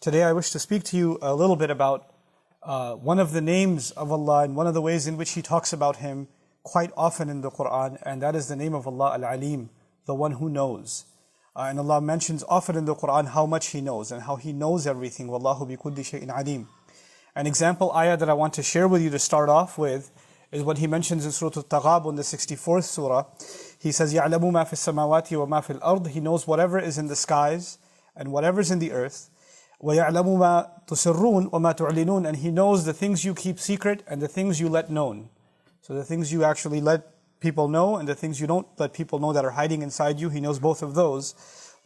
Today I wish to speak to you a little bit about one of the names of Allah and one of the ways in which He talks about Him quite often in the Quran, and that is the name of Allah, Al-Alîm, the one who knows. And Allah mentions often in the Quran how much He knows and how He knows everything. Wallahu bi kulli shay'in alim. An example ayah that I want to share with you to start off with is what He mentions in Surah Al-Taghabun, the 64th surah. He says, يَعْلَمُ مَا فِي السَّمَاوَاتِ وَمَا فِي الْأَرْضِ. He knows whatever is in the skies and whatever is in the earth. وَيَعْلَمُ مَا تُسِرُّونَ وَمَا تُعْلِنُونَ. And He knows the things you keep secret and the things you let known. So the things you actually let people know and the things you don't let people know that are hiding inside you, He knows both of those.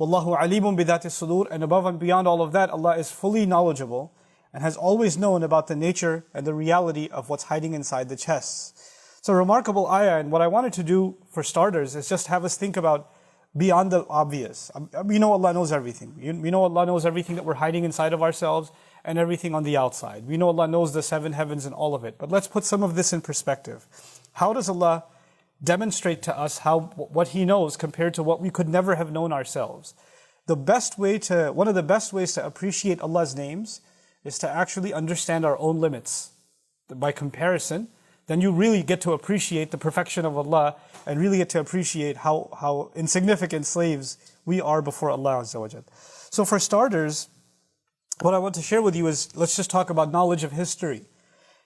وَاللَّهُ عَلِيمٌ بِذَاتِ الصُّدُورِ. And above and beyond all of that, Allah is fully knowledgeable and has always known about the nature and the reality of what's hiding inside the chests. It's a remarkable ayah, and what I wanted to do for starters is just have us think about beyond the obvious. We know Allah knows everything. We know Allah knows everything that we're hiding inside of ourselves and everything on the outside. We know Allah knows the seven heavens and all of it. But let's put some of this in perspective. How does Allah demonstrate to us what He knows compared to what we could never have known ourselves? One of the best ways to appreciate Allah's names is to actually understand our own limits. By comparison, then you really get to appreciate the perfection of Allah and really get to appreciate how insignificant slaves we are before Allah Azza wa Jal. So for starters, what I want to share with you is, let's just talk about knowledge of history.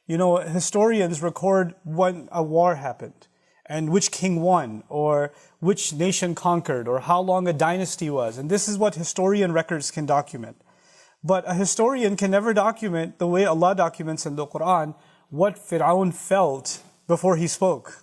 You know, historians record when a war happened and which king won or which nation conquered or how long a dynasty was. And this is what historian records can document. But a historian can never document the way Allah documents in the Quran what Fir'aun felt before he spoke.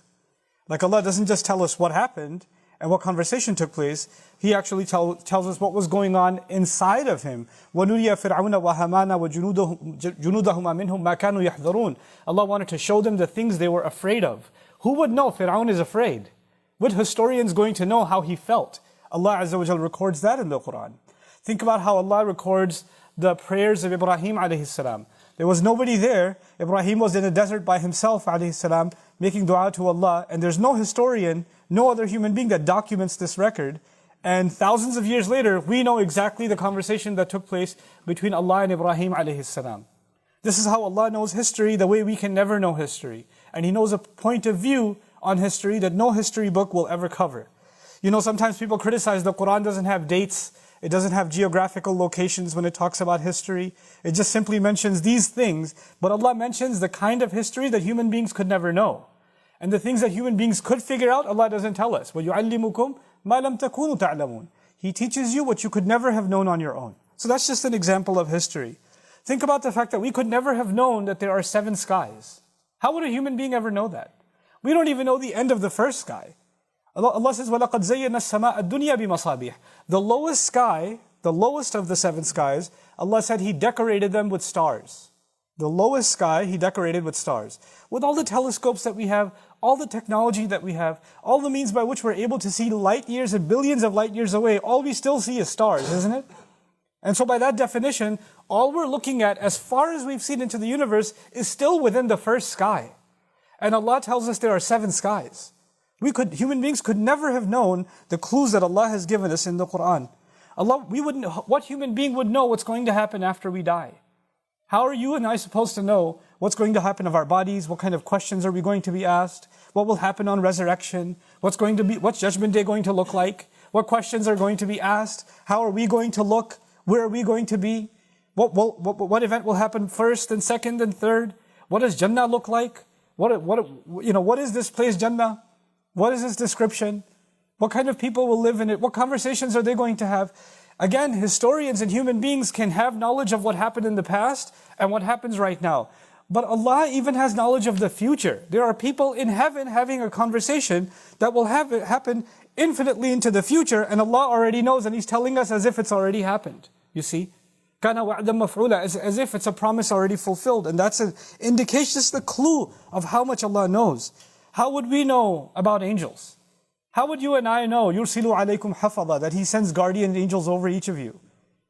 Like Allah doesn't just tell us what happened and what conversation took place, He actually tells us what was going on inside of him. وَنُرِيَ فِرْعَوْنَ وَهَمَانَ وَجُنُودَهُمَا مِنْهُمْ مَا كَانُوا يَحْذَرُونَ. Allah wanted to show them the things they were afraid of. Who would know Fir'aun is afraid? What historian's going to know how he felt? Allah Azza wa Jal records that in the Quran. Think about how Allah records the prayers of Ibrahim alayhi salam. There was nobody there. Ibrahim was in a desert by himself alayhi salam, making dua to Allah, and there's no historian, no other human being that documents this record. And thousands of years later, we know exactly the conversation that took place between Allah and Ibrahim alayhi salam. This is how Allah knows history the way we can never know history. And He knows a point of view on history that no history book will ever cover. You know, sometimes people criticize the Quran doesn't have dates, it doesn't have geographical locations when it talks about history. It just simply mentions these things. But Allah mentions the kind of history that human beings could never know. And the things that human beings could figure out, Allah doesn't tell us. وَيُعَلِّمُكُمْ مَا لَمْ تَكُونُوا تَعْلَمُونَ. He teaches you what you could never have known on your own. So that's just an example of history. Think about the fact that we could never have known that there are 7 skies. How would a human being ever know that? We don't even know the end of the first sky. Allah says, وَلَقَدْ زَيَّنَا السَّمَاءَ الدُّنْيَا بِمَصَابِيحِ. The lowest sky, the lowest of the 7 skies, Allah said He decorated them with stars. The lowest sky, He decorated with stars. With all the telescopes that we have, all the technology that we have, all the means by which we're able to see light years and billions of light years away, all we still see is stars, isn't it? And so by that definition, all we're looking at as far as we've seen into the universe is still within the first sky. And Allah tells us there are 7 skies. Human beings could never have known the clues that Allah has given us in the Quran. What human being would know what's going to happen after we die? How are you and I supposed to know what's going to happen of our bodies? What kind of questions are we going to be asked? What will happen on resurrection? What's Judgment Day going to look like? What questions are going to be asked? How are we going to look? Where are we going to be? What event will happen first and second and third? What does Jannah look like? What is this place Jannah? What is its description? What kind of people will live in it? What conversations are they going to have? Again, historians and human beings can have knowledge of what happened in the past and what happens right now. But Allah even has knowledge of the future. There are people in heaven having a conversation that will happen infinitely into the future, and Allah already knows, and He's telling us as if it's already happened. You see? كَانَ وَعْدًا مَفْعُولًا, as if it's a promise already fulfilled. And that's an indication, just the clue of how much Allah knows. How would we know about angels? How would you and I know, يُرْسِلُ عَلَيْكُمْ حَفَظًا, that He sends guardian angels over each of you?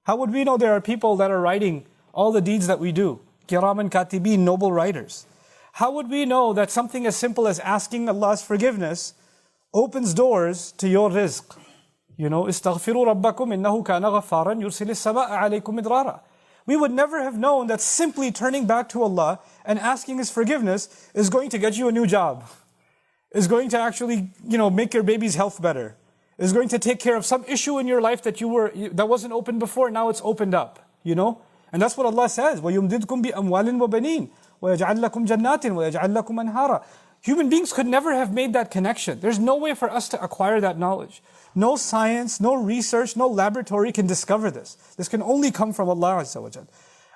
How would we know there are people that are writing all the deeds that we do? Kiraman katibin, noble writers. How would we know that something as simple as asking Allah's forgiveness opens doors to your rizq? You know, استغفروا ربكم إنه كان غفارا يرسل السماء عليكم مدرارا. We would never have known that simply turning back to Allah and asking His forgiveness is going to get you a new job, is going to actually, make your baby's health better, is going to take care of some issue in your life that wasn't open before, now it's opened up, And that's what Allah says, وَيُمْدِدْكُمْ بِأَمْوَالٍ وَبَنِينَ وَيَجْعَلْ لَكُمْ جَنَّاتٍ وَيَجْعَلْ لَكُمْ أَنْهَارًا. Human beings could never have made that connection. There's no way for us to acquire that knowledge. No science, no research, no laboratory can discover this. This can only come from Allah Azza wa Jal.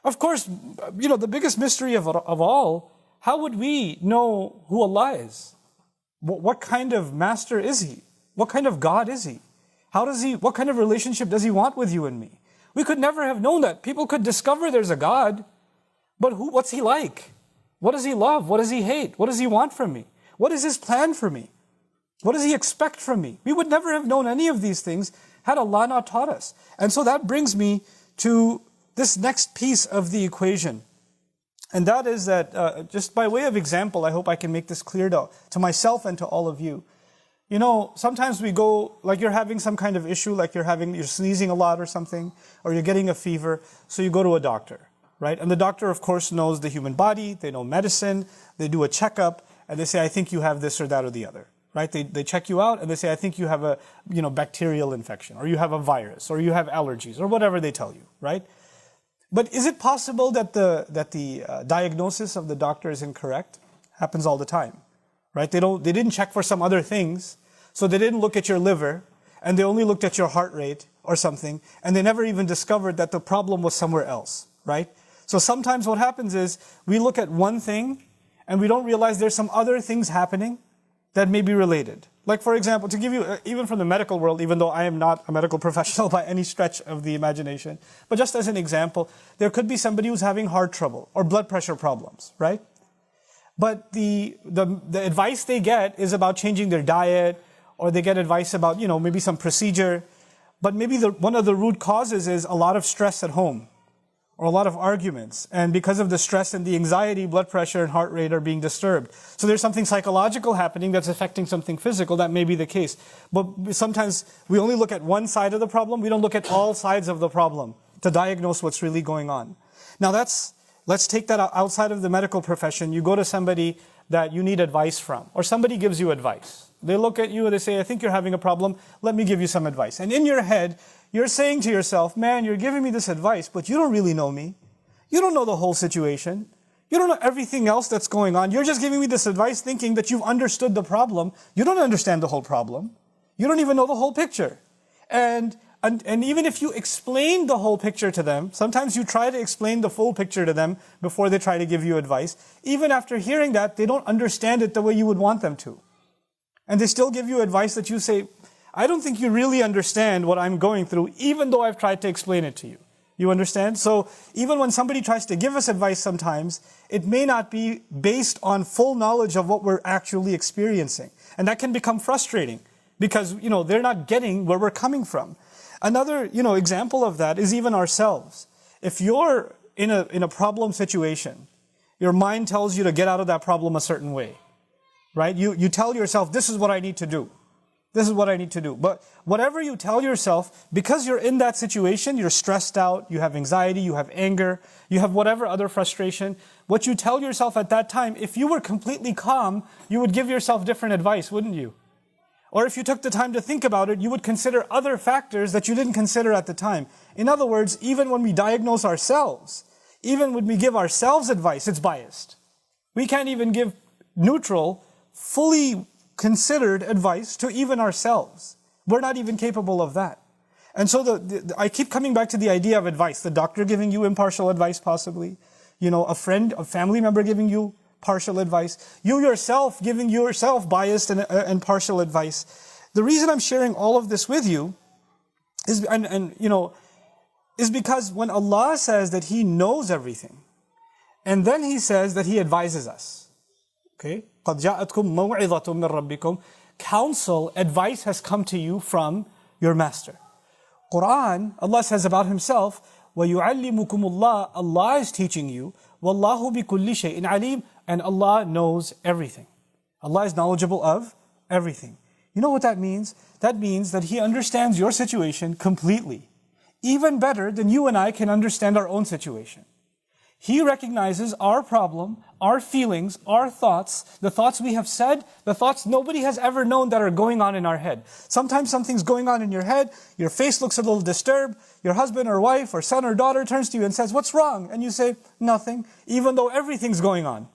Of course, the biggest mystery of all, how would we know who Allah is? What kind of master is He? What kind of God is He? What kind of relationship does He want with you and me? We could never have known that. People could discover there's a God, but what's He like? What does He love? What does He hate? What does He want from me? What is His plan for me? What does He expect from me? We would never have known any of these things had Allah not taught us. And so that brings me to this next piece of the equation. And that is that, just by way of example, I hope I can make this clear to myself and to all of you. Sometimes we go, like you're having some kind of issue, like you're sneezing a lot or something, or you're getting a fever, so you go to a doctor, right? And the doctor, of course, knows the human body, they know medicine, they do a checkup, and they say, I think you have this or that or the other, right? They check you out and they say, I think you have a, bacterial infection, or you have a virus, or you have allergies, or whatever they tell you, right? But is it possible that the diagnosis of the doctor is incorrect? Happens all the time, right? They didn't check for some other things, so they didn't look at your liver, and they only looked at your heart rate or something, and they never even discovered that the problem was somewhere else, right? So sometimes what happens is we look at one thing, and we don't realize there's some other things happening that may be related. Like, for example, to give you, even from the medical world, even though I am not a medical professional by any stretch of the imagination, but just as an example, there could be somebody who's having heart trouble or blood pressure problems, right? But the advice they get is about changing their diet, or they get advice about, maybe some procedure. But maybe one of the root causes is a lot of stress at home, or a lot of arguments. And because of the stress and the anxiety, blood pressure and heart rate are being disturbed. So there's something psychological happening that's affecting something physical. That may be the case. But sometimes we only look at one side of the problem. We don't look at all sides of the problem to diagnose what's really going on. Now let's take that outside of the medical profession. You go to somebody that you need advice from, or somebody gives you advice. They look at you and they say, I think you're having a problem. Let me give you some advice. And in your head, you're saying to yourself, man, you're giving me this advice, but you don't really know me. You don't know the whole situation. You don't know everything else that's going on. You're just giving me this advice thinking that you've understood the problem. You don't understand the whole problem. You don't even know the whole picture. And even if you explain the whole picture to them, sometimes you try to explain the full picture to them before they try to give you advice. Even after hearing that, they don't understand it the way you would want them to. And they still give you advice that you say, I don't think you really understand what I'm going through, even though I've tried to explain it to you. You understand? So even when somebody tries to give us advice sometimes, it may not be based on full knowledge of what we're actually experiencing. And that can become frustrating because, they're not getting where we're coming from. Another, example of that is even ourselves. If you're in a problem situation, your mind tells you to get out of that problem a certain way, right? You tell yourself, this is what I need to do. This is what I need to do. But whatever you tell yourself, because you're in that situation, you're stressed out, you have anxiety, you have anger, you have whatever other frustration, what you tell yourself at that time, if you were completely calm, you would give yourself different advice, wouldn't you? Or if you took the time to think about it, you would consider other factors that you didn't consider at the time. In other words, even when we diagnose ourselves, even when we give ourselves advice, it's biased. We can't even give neutral, fully considered advice to even ourselves. We're not even capable of that. And so I keep coming back to the idea of advice. The doctor giving you impartial advice possibly. A friend, a family member giving you partial advice. You yourself giving yourself biased and partial advice. The reason I'm sharing all of this with you is, is because when Allah says that He knows everything, and then He says that He advises us. Okay? قَدْ جَاءَتْكُمْ مَوْعِظَةٌ مِّن رَبِّكُمْ. Counsel, advice has come to you from your master. Quran, Allah says about Himself, وَيُعَلِّمُكُمُ اللَّهُ. Allah is teaching you. وَاللَّهُ بِكُلِّ شَيْءٍ عَلِيمٌ. And Allah knows everything. Allah is knowledgeable of everything. You know what that means? That means that He understands your situation completely. even better than you and I can understand our own situation. He recognizes our problem, our feelings, our thoughts, the thoughts we have said, the thoughts nobody has ever known that are going on in our head. Sometimes something's going on in your head, your face looks a little disturbed, your husband or wife or son or daughter turns to you and says, "What's wrong?" And you say, "Nothing," even though everything's going on.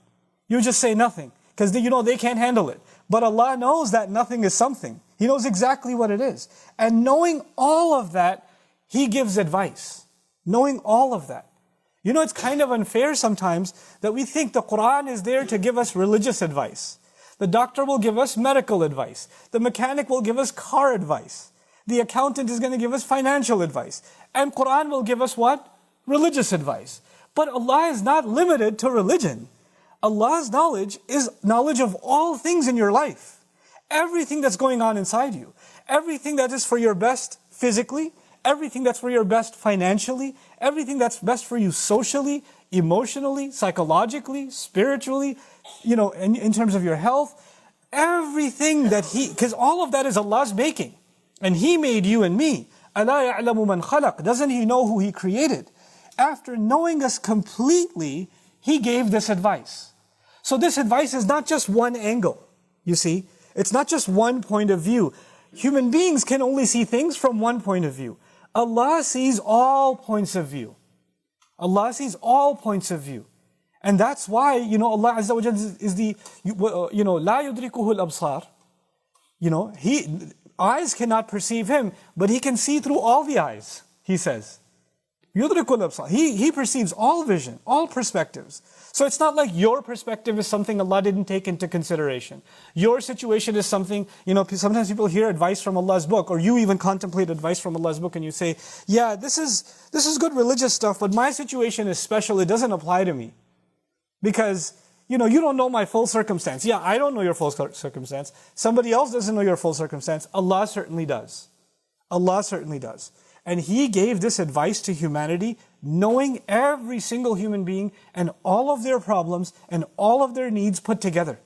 You just say nothing, because you know they can't handle it. But Allah knows that nothing is something. He knows exactly what it is. And knowing all of that, He gives advice. Knowing all of that. You know, it's kind of unfair sometimes that we think the Quran is there to give us religious advice. The doctor will give us medical advice. The mechanic will give us car advice. The accountant is going to give us financial advice. And Quran will give us what? Religious advice. But Allah is not limited to religion. Allah's knowledge is knowledge of all things in your life. Everything that's going on inside you. Everything that is for your best physically. Everything that's for your best financially, everything that's best for you socially, emotionally, psychologically, spiritually, you know, in terms of your health, everything that because all of that is Allah's making. And He made you and me. أَلَا يَعْلَمُ مَنْ خَلَقَ. Doesn't He know who He created? After knowing us completely, He gave this advice. So this advice is not just one angle, you see. It's not just one point of view. Human beings can only see things from one point of view. Allah sees all points of view. Allah sees all points of view. And that's why, you know, Allah Azza wa Jalla is the, you know, لَا يُدْرِكُهُ الْأَبْصَارِ. You know, eyes cannot perceive Him, but He can see through all the eyes, He says. يُدْرِكُ الْأَبْصَارِ. He perceives all vision, all perspectives. So it's not like your perspective is something Allah didn't take into consideration. Your situation is something, you know, sometimes people hear advice from Allah's book, or you even contemplate advice from Allah's book and you say, yeah, this is good religious stuff, but my situation is special, it doesn't apply to me. Because, you know, you don't know my full circumstance. Yeah, I don't know your full circumstance. Somebody else doesn't know your full circumstance. Allah certainly does. Allah certainly does. And He gave this advice to humanity, knowing every single human being and all of their problems and all of their needs put together.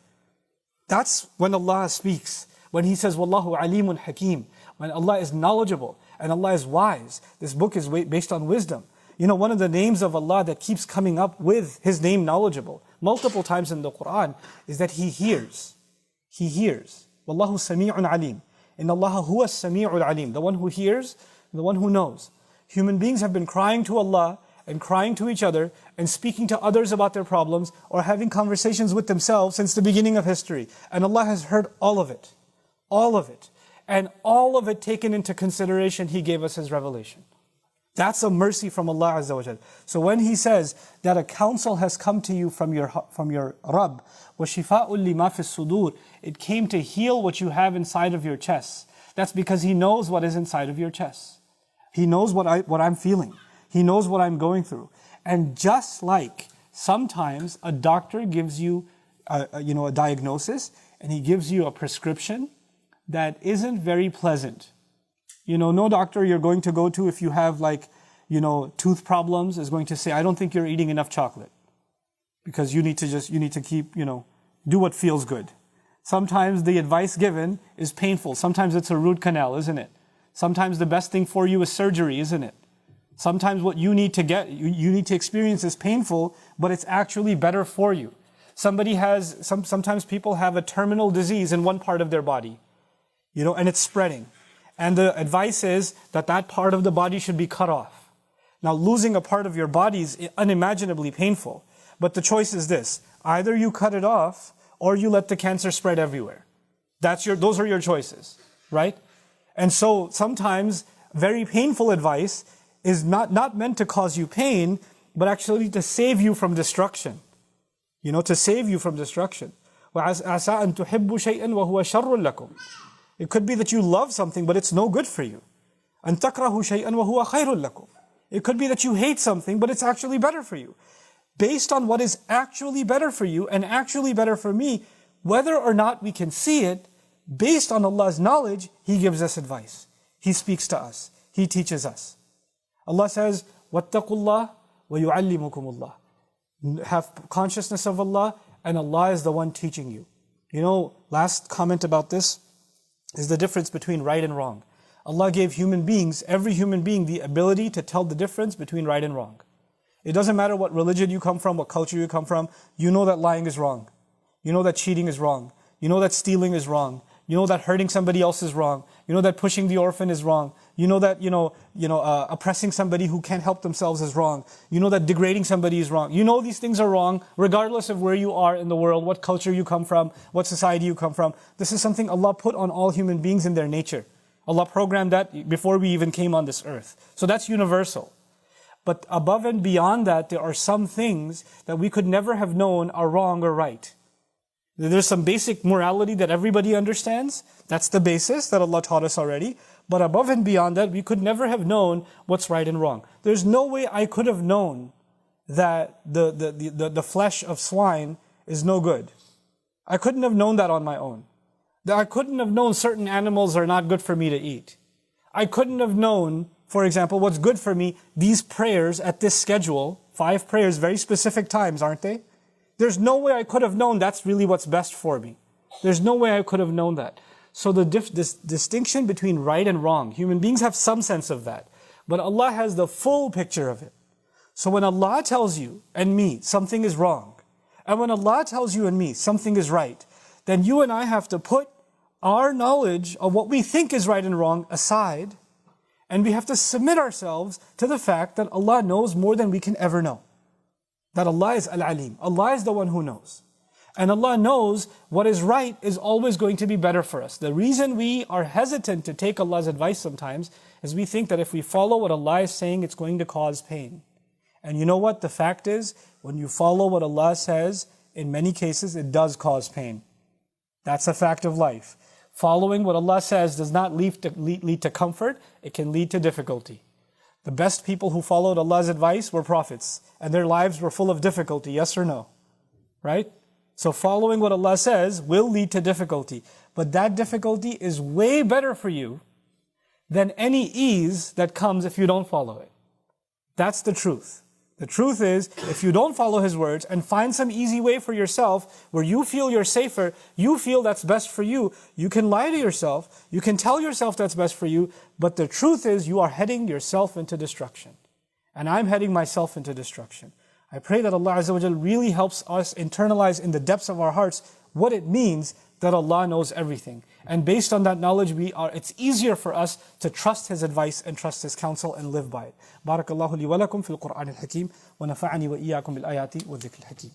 That's when Allah speaks. When He says, Wallahu alimun hakim. When Allah is knowledgeable and Allah is wise. This book is based on wisdom. You know, one of the names of Allah that keeps coming up with His name knowledgeable, multiple times in the Quran, is that He hears. He hears. Wallahu sami'un alim. Inna Allah huwa sami'ul alim. The one who hears, the one who knows. Human beings have been crying to Allah and crying to each other and speaking to others about their problems or having conversations with themselves since the beginning of history. And Allah has heard all of it. All of it. And all of it taken into consideration, He gave us His revelation. That's a mercy from Allah Azza wa Jal. So when He says that a counsel has come to you from your Rabb, وَشِفَاءٌ لِمَا فِي الصُّدُورِ, it came to heal what you have inside of your chest. That's because He knows what is inside of your chest. He knows what I'm feeling. He knows what I'm going through. And just like sometimes a doctor gives you a diagnosis and he gives you a prescription that isn't very pleasant. You know, no doctor you're going to go to if you have tooth problems is going to say, I don't think you're eating enough chocolate. Because you need to keep, do what feels good. Sometimes the advice given is painful. Sometimes it's a root canal, isn't it? Sometimes the best thing for you is surgery, isn't it? Sometimes what you need to experience is painful, but it's actually better for you. Sometimes people have a terminal disease in one part of their body, and it's spreading. And the advice is that part of the body should be cut off. Now, losing a part of your body is unimaginably painful. But the choice is this: either you cut it off or you let the cancer spread everywhere. Those are your choices, right? And so sometimes very painful advice is not meant to cause you pain, but actually to save you from destruction. To save you from destruction. وَعَسَىٰ أَن تُحِبُّوا شَيْئًا وَهُوَ شَرٌّ لَكُمْ. It could be that you love something, but it's no good for you. أَن تَكْرَهُوا شَيْئًا وَهُوَ خَيْرٌ لَكُمْ. It could be that you hate something, but it's actually better for you. Based on what is actually better for you and actually better for me, whether or not we can see it, based on Allah's knowledge, He gives us advice. He speaks to us. He teaches us. Allah says, وَاتَّقُوا اللَّهَ وَيُعَلِّمُكُمُ اللَّهِ. Have consciousness of Allah, and Allah is the one teaching you. Last comment about this is the difference between right and wrong. Allah gave human beings, every human being, the ability to tell the difference between right and wrong. It doesn't matter what religion you come from, what culture you come from, you know that lying is wrong. You know that cheating is wrong. You know that stealing is wrong. You know that hurting somebody else is wrong. You know that pushing the orphan is wrong. You know that, oppressing somebody who can't help themselves is wrong. You know that degrading somebody is wrong. You know these things are wrong, regardless of where you are in the world, what culture you come from, what society you come from. This is something Allah put on all human beings in their nature. Allah programmed that before we even came on this earth. So that's universal. But above and beyond that, there are some things that we could never have known are wrong or right. There's some basic morality that everybody understands. That's the basis that Allah taught us already. But above and beyond that, we could never have known what's right and wrong. There's no way I could have known that the flesh of swine is no good. I couldn't have known that on my own. That I couldn't have known certain animals are not good for me to eat. I couldn't have known, for example, what's good for me, these prayers at this schedule, 5 prayers, very specific times, aren't they? There's no way I could have known that's really what's best for me. There's no way I could have known that. So this distinction between right and wrong, human beings have some sense of that. But Allah has the full picture of it. So when Allah tells you and me something is wrong, and when Allah tells you and me something is right, then you and I have to put our knowledge of what we think is right and wrong aside, and we have to submit ourselves to the fact that Allah knows more than we can ever know. That Allah is Al-Alîm. Allah is the one who knows. And Allah knows what is right is always going to be better for us. The reason we are hesitant to take Allah's advice sometimes is we think that if we follow what Allah is saying, it's going to cause pain. And you know what? The fact is, when you follow what Allah says, in many cases, it does cause pain. That's a fact of life. Following what Allah says does not lead to comfort, it can lead to difficulty. The best people who followed Allah's advice were prophets, and their lives were full of difficulty, yes or no? Right? So following what Allah says will lead to difficulty, but that difficulty is way better for you than any ease that comes if you don't follow it. That's the truth. The truth is, if you don't follow His words and find some easy way for yourself where you feel you're safer, you feel that's best for you, you can lie to yourself, you can tell yourself that's best for you, but the truth is you are heading yourself into destruction. And I'm heading myself into destruction. I pray that Allah Azza wa Jal really helps us internalize in the depths of our hearts what it means that Allah knows everything. And based on that knowledge, it's easier for us to trust His advice and trust His counsel and live by it. Barakallahu li wa lakum fil Qur'an al-Hakim wa nafa'ani wa iyyakum bil ayati wa dhikr al-Hakim.